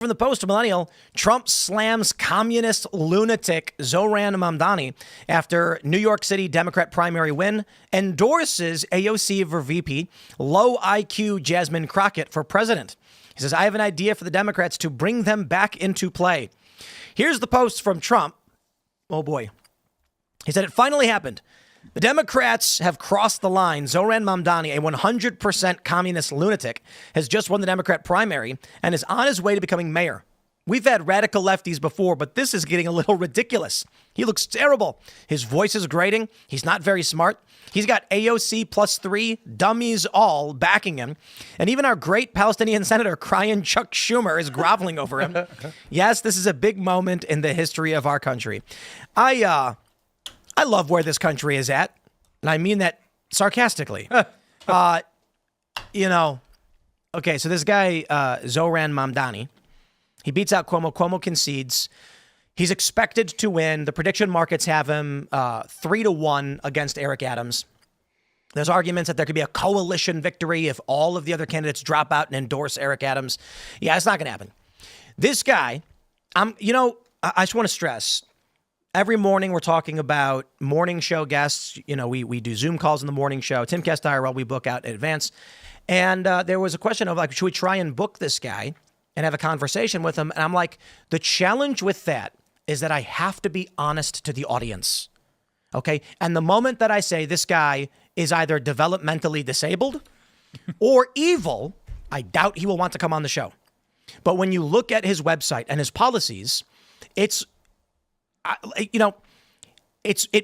From the Post Millennial, Trump slams communist lunatic Zohran Mamdani after New York City Democrat primary win, endorses AOC for VP, low IQ Jasmine Crockett for president. He says, I have an idea for the Democrats to bring them back into play. Here's the post from Trump. Oh, boy. He said, it finally happened. The Democrats have crossed the line. Zohran Mamdani, a 100% communist lunatic, has just won the Democrat primary and is on his way to becoming mayor. We've had radical lefties before, but this is getting a little ridiculous. He looks terrible. His voice is grating. He's not very smart. He's got AOC +3 dummies all backing him. And even our great Palestinian senator, crying Chuck Schumer, is groveling over him. Yes, this is a big moment in the history of our country. I love where this country is at, and I mean that sarcastically. Okay, so this guy, Zohran Mamdani, he beats out Cuomo. Cuomo concedes. He's expected to win. The prediction markets have him 3-1 against Eric Adams. There's arguments that there could be a coalition victory if all of the other candidates drop out and endorse Eric Adams. Yeah, it's not going to happen. This guy, I just want to stress, every morning we're talking about morning show guests. We do Zoom calls in the morning show. Timcast IRL, we book out in advance. And there was a question of should we try and book this guy and have a conversation with him? And I'm like, the challenge with that is that I have to be honest to the audience. Okay. And the moment that I say this guy is either developmentally disabled or evil, I doubt he will want to come on the show. But when you look at his website and his policies, it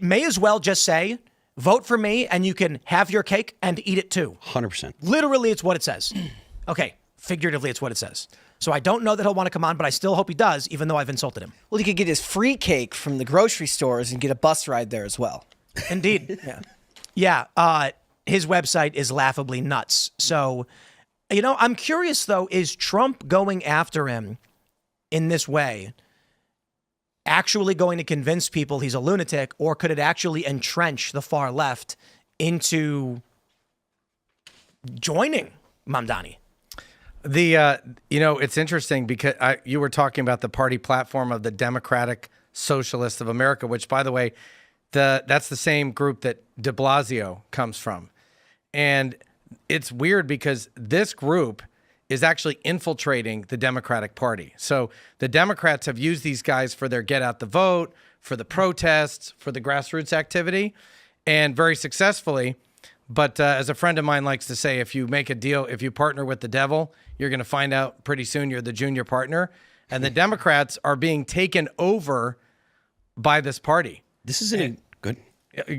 may as well just say, vote for me and you can have your cake and eat it too. 100%. Literally, it's what it says. Okay. Figuratively, it's what it says. So I don't know that he'll want to come on, but I still hope he does, even though I've insulted him. Well, he could get his free cake from the grocery stores and get a bus ride there as well. Indeed. Yeah. His website is laughably nuts. So, I'm curious, though, is Trump going after him in this way actually going to convince people he's a lunatic, or could it actually entrench the far left into joining Mamdani? It's interesting because you were talking about the party platform of the Democratic Socialist of America, which, by the way, that's the same group that de Blasio comes from. And it's weird because this group is actually infiltrating the Democratic Party. So the Democrats have used these guys for their get out the vote, for the protests, for the grassroots activity, and very successfully. But as a friend of mine likes to say, if you make a deal, if you partner with the devil, you're going to find out pretty soon you're the junior partner. And the Democrats are being taken over by this party. This isn't good.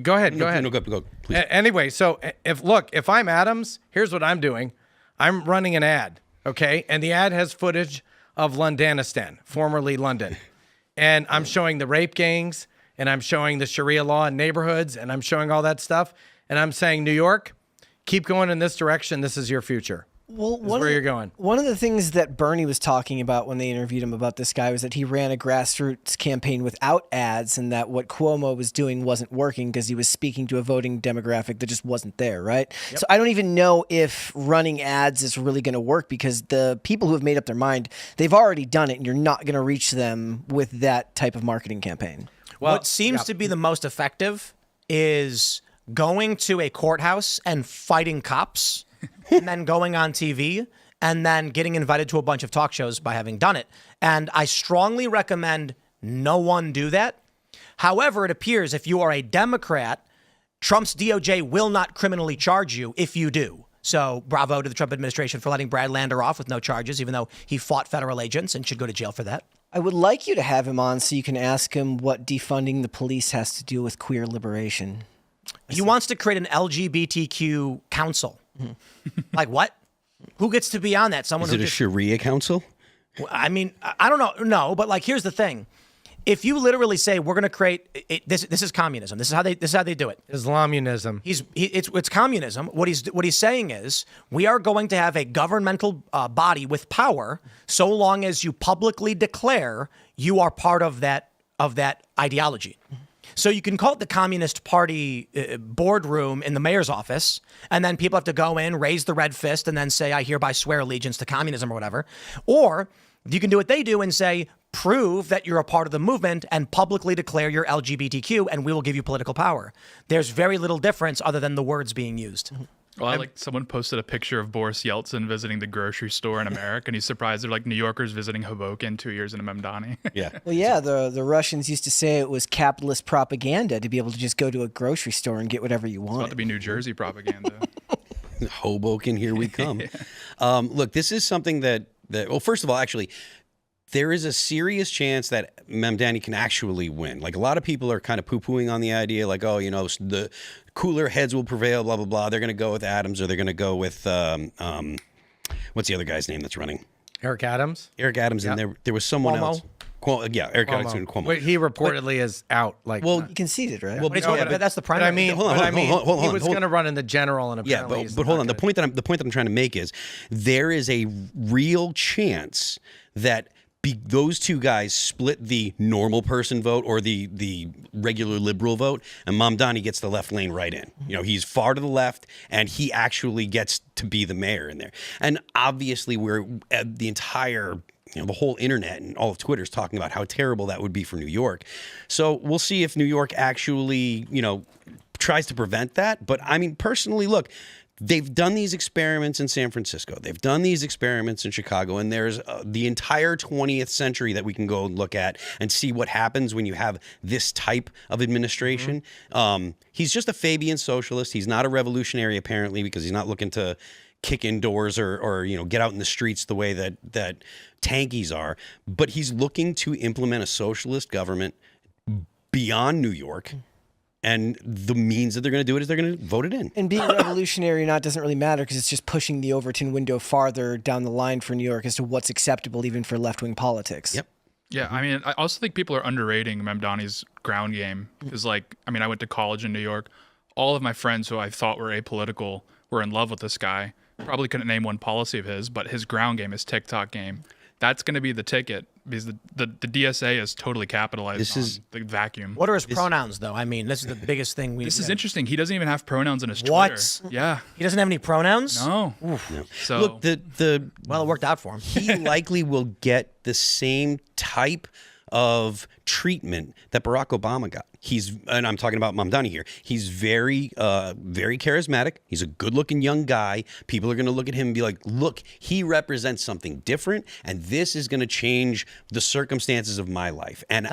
Go ahead. No, go, please. Anyway, so if I'm Adams, here's what I'm doing. I'm running an ad, okay? And the ad has footage of Londanistan, formerly London. And I'm showing the rape gangs, and I'm showing the Sharia law in neighborhoods, and I'm showing all that stuff. And I'm saying, New York, keep going in this direction. This is your future. Well, where you're going. One of the things that Bernie was talking about when they interviewed him about this guy was that he ran a grassroots campaign without ads, and that what Cuomo was doing wasn't working because he was speaking to a voting demographic that just wasn't there, right? Yep. So I don't even know if running ads is really going to work, because the people who have made up their mind, they've already done it, and you're not going to reach them with that type of marketing campaign. Well, what seems to be the most effective is going to a courthouse and fighting cops and then going on TV and then getting invited to a bunch of talk shows by having done it. And I strongly recommend no one do that. However, it appears if you are a Democrat, Trump's DOJ will not criminally charge you if you do. So bravo to the Trump administration for letting Brad Lander off with no charges, even though he fought federal agents and should go to jail for that. I would like you to have him on so you can ask him what defunding the police has to do with queer liberation. He wants to create an LGBTQ council. Like what? Who gets to be on that? Someone Is it a Sharia council? I mean, I don't know. No, but like, here's the thing. If you literally say we're going to create this is communism. This is how they do it. Islamunism. It's communism. What he's saying is we are going to have a governmental body with power so long as you publicly declare you are part of that ideology. So you can call it the Communist Party boardroom in the mayor's office, and then people have to go in, raise the red fist, and then say, I hereby swear allegiance to communism or whatever. Or You can do what they do and say, prove that you're a part of the movement and publicly declare you're LGBTQ, and we will give you political power. There's very little difference other than the words being used. Well, someone posted a picture of Boris Yeltsin visiting the grocery store in America, and he's surprised they're like New Yorkers visiting Hoboken 2 years into Mamdani. Yeah. Well, yeah, the Russians used to say it was capitalist propaganda to be able to just go to a grocery store and get whatever you It's about want. to be New Jersey propaganda. Hoboken, here we come. Look, this is something that, well, first of all, actually, there is a serious chance that Mamdani can actually win. Like, a lot of people are kind of poo-pooing on the idea, like, oh, the cooler heads will prevail, blah, blah, blah. They're going to go with Adams, or they're going to go with, what's the other guy's name that's running? Eric Adams. Eric Adams, and there was someone Cuomo. else. Yeah, Eric Adams and Cuomo. Wait, he reportedly is out. Like, Well, You conceded, right? Well, But no, that's the but primary. I mean, hold on, he hold was on. going to run in the general, and yeah, apparently, but hold on. The point that I'm trying to make is there is a real chance that those two guys split the normal person vote or the regular liberal vote, and Mamdani gets the left lane right in. He's far to the left, and he actually gets to be the mayor in there. And obviously, the entire the whole internet and all of Twitter is talking about how terrible that would be for New York. So we'll see if New York actually, tries to prevent that. But I mean, personally, look, they've done these experiments in San Francisco. They've done these experiments in Chicago. And there's the entire 20th century that we can go and look at and see what happens when you have this type of administration. He's just a Fabian socialist. He's not a revolutionary, apparently, because he's not looking to kick indoors or get out in the streets the way that tankies are, but he's looking to implement a socialist government beyond New York, and the means that they're going to do it is they're going to vote it in. And being revolutionary or not doesn't really matter because it's just pushing the Overton window farther down the line for New York as to what's acceptable even for left-wing politics. Yep. Yeah, I mean, I also think people are underrating Mamdani's ground game. Because, I went to college in New York. All of my friends who I thought were apolitical were in love with this guy. Probably couldn't name one policy of his, but his ground game, his TikTok game, that's going to be the ticket because the DSA is totally capitalized on the vacuum. What are his pronouns, though? I mean, this is the biggest thing we. This is interesting. He doesn't even have pronouns in his What? Twitter. Yeah. He doesn't have any pronouns? No. So Look, Well, it worked out for him. he likely will get the same type of treatment that Barack Obama got. And I'm talking about Mamdani here. He's very, very charismatic. He's a good-looking young guy. People are going to look at him and be like, look, he represents something different, and this is going to change the circumstances of my life. And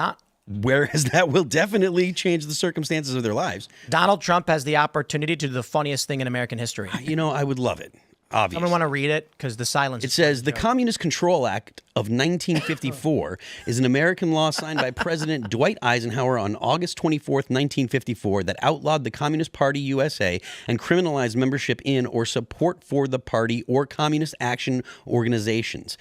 whereas that will definitely change the circumstances of their lives. Donald Trump has the opportunity to do the funniest thing in American history. I would love it. Obviously. Someone want to read it? Because the silence. It says the Communist Control Act of 1954 is an American law signed by President Dwight Eisenhower on August 24th, 1954, that outlawed the Communist Party USA and criminalized membership in or support for the party or communist action organizations.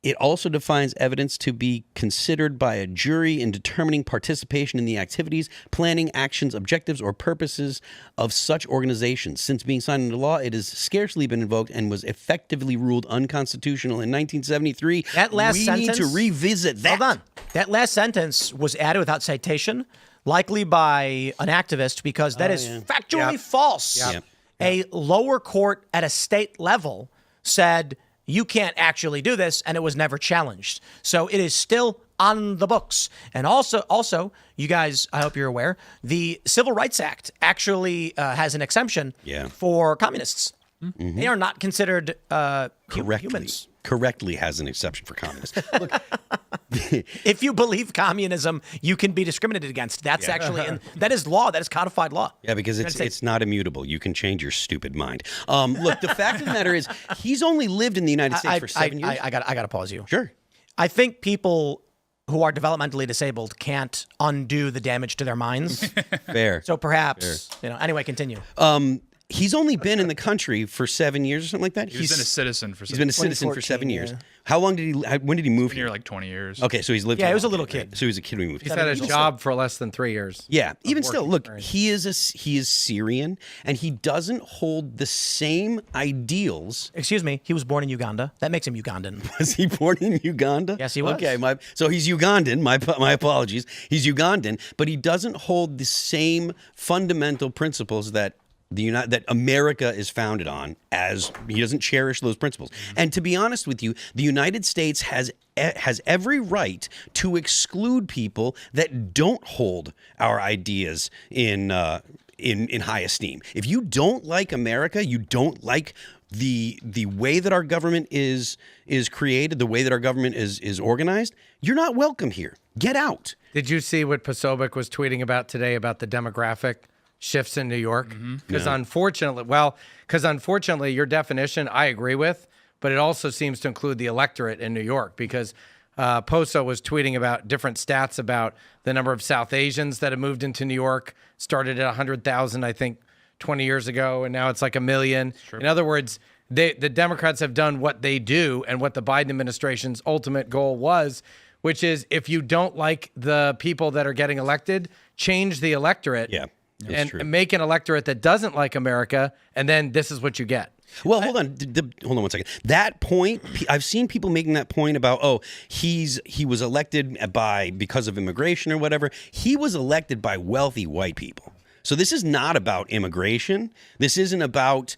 It also defines evidence to be considered by a jury in determining participation in the activities, planning, actions, objectives, or purposes of such organizations. Since being signed into law, it has scarcely been invoked and was effectively ruled unconstitutional in 1973. That last we sentence. need to revisit that. Hold on. That last sentence was added without citation, likely by an activist, because that is factually false. Yep. A lower court at a state level said, you can't actually do this, and it was never challenged. So it is still on the books. And also, you guys, I hope you're aware, the Civil Rights Act actually has an exemption for communists. Mm-hmm. They are not considered humans. Correctly has an exception for communists. Look, if you believe communism, you can be discriminated against. That's actually, that is law. That is codified law. Yeah, because it's not immutable. You can change your stupid mind. Look, the fact of the matter is, he's only lived in the United States for 7 years. I got to pause you. Sure. I think people who are developmentally disabled can't undo the damage to their minds. Fair. So perhaps, anyway, continue. He's only been in the country for 7 years or something like that. He's been a citizen for. He's been a citizen for 7 years. How long did he? When did he move here? here? Like 20 years. Okay, so he's lived. Yeah, here he was a long, little right? kid. So he was a kid when he moved. He's here. had a job for less than 3 years. Yeah, even still, look, experience. he is Syrian, and he doesn't hold the same ideals. Excuse me, he was born in Uganda. That makes him Ugandan. Was he born in Uganda? Yes, he was. Okay, so he's Ugandan. My apologies. He's Ugandan, but he doesn't hold the same fundamental principles that that America is founded on, as he doesn't cherish those principles. And to be honest with you, the United States has every right to exclude people that don't hold our ideas in high esteem. If you don't like America, you don't like the way that our government is created, the way that our government is organized, you're not welcome here. Get out. Did you see what Posobiec was tweeting about today about the demographic shifts in New York? Because unfortunately, your definition I agree with, but it also seems to include the electorate in New York, because Poso was tweeting about different stats about the number of South Asians that have moved into New York, started at 100,000, I think, 20 years ago, and now it's like 1 million. In other words, the Democrats have done what they do and what the Biden administration's ultimate goal was, which is, if you don't like the people that are getting elected, change the electorate. Yeah. And make an electorate that doesn't like America, and then this is what you get. Well, hold on 1 second. That point, I've seen people making that point about, he was elected because of immigration or whatever. He was elected by wealthy white people. So this is not about immigration. This isn't about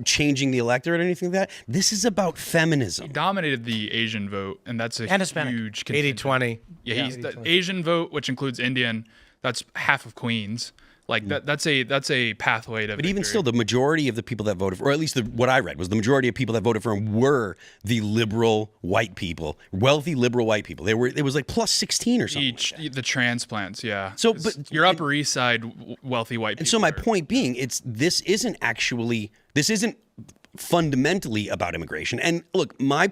changing the electorate or anything like that. This is about feminism. He dominated the Asian vote, and that's a Hispanic. huge 80-20. Yeah, he's the Asian vote, which includes Indian. That's half of Queens. Like that's a pathway to. But even still, the majority of the people that voted for, or at least what I read was the majority of people that voted for him were the liberal white people, wealthy liberal white people. It was like plus 16 or something. The transplants, yeah. So, but your Upper East Side wealthy white people. And so my point being, this isn't fundamentally about immigration. And look, my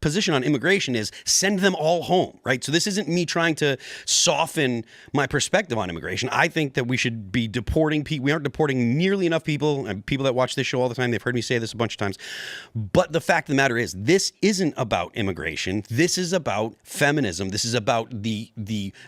position on immigration is send them all home, right? So this isn't me trying to soften my perspective on immigration. I think that we should be deporting people. We aren't deporting nearly enough people, and people that watch this show all the time, they've heard me say this a bunch of times. But the fact of the matter is, this isn't about immigration. This is about feminism. This is about the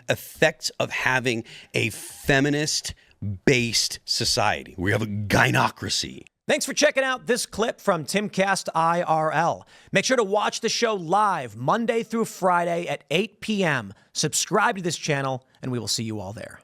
effects of having a feminist-based society. We have a gynocracy. Thanks for checking out this clip from Timcast IRL. Make sure to watch the show live Monday through Friday at 8 p.m. Subscribe to this channel, and we will see you all there.